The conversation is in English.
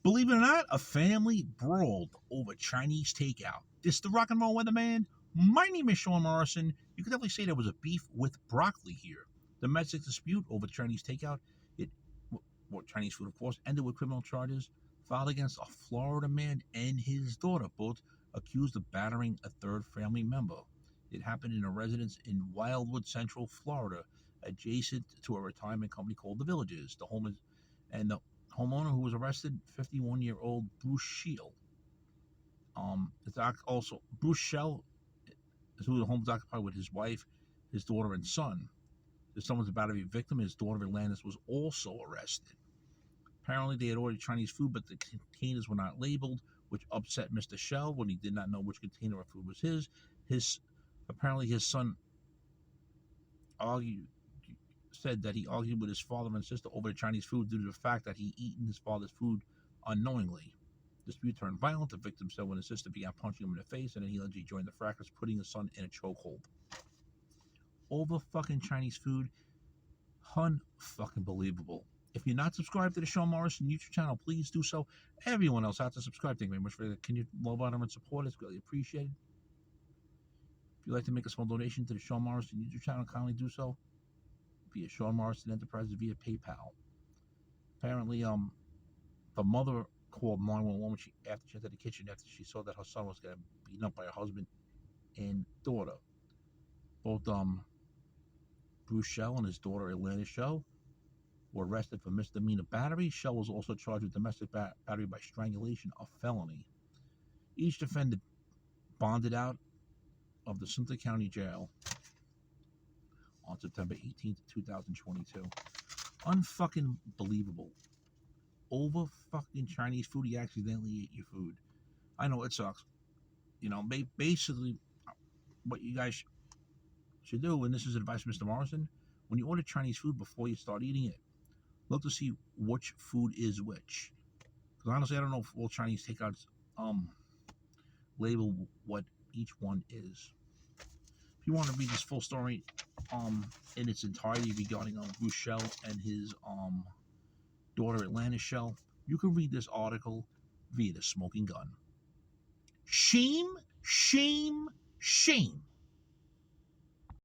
Believe it or not, a family brawled over Chinese takeout. This is the rock and roll weatherman. My name is Sean Morrison. You could definitely say there was a beef with broccoli here. Domestic dispute over Chinese takeout, Chinese food, of course, ended with criminal charges filed against a Florida man and his daughter, both accused of battering a third family member. It happened in a residence in Wildwood, Central Florida, adjacent to a retirement company called The Villages. The homeowner who was arrested, 51-year-old Bruce Schel. It's also Bruce Schel is who the home is occupied with his wife, his daughter, and son. If someone's about to be a victim, his daughter Atlantis was also arrested. Apparently, they had ordered Chinese food, but the containers were not labeled, which upset Mr. Schel when he did not know which container of food was his. Apparently, his son said that he argued with his father and sister over the Chinese food due to the fact that he eaten his father's food unknowingly. The dispute turned violent. The victim said when his sister began punching him in the face, and then he allegedly joined the fracas, putting his son in a chokehold. Over fucking Chinese food, fucking believable. If you're not subscribed to the Sean Morrison YouTube channel, please do so. Everyone else has to subscribe. Thank you very much for that. Can you love on them and support? It's greatly appreciated. If you'd like to make a small donation to the Sean Morrison YouTube channel, kindly do so via Sean Morrison Enterprises via PayPal. Apparently, the mother called 911 after she entered the kitchen after she saw that her son was getting beaten up by her husband and daughter. Both Bruce Schel and his daughter Atlantis Schel were arrested for misdemeanor battery. Schel was also charged with domestic battery by strangulation, a felony. Each defendant bonded out of the Sumter County Jail on September 18th, 2022. Unfucking believable. Over fucking Chinese food, you accidentally ate your food. I know it sucks. Basically, what you guys should do, and this is advice from Mr. Morrison, when you order Chinese food, before you start eating it, look to see which food is which. Because honestly, I don't know if all Chinese takeouts label what each one is. If you want to read this full story in its entirety regarding Bruce Schel and his daughter Atlantis Schel, you can read this article via The Smoking Gun. Shame, shame, shame.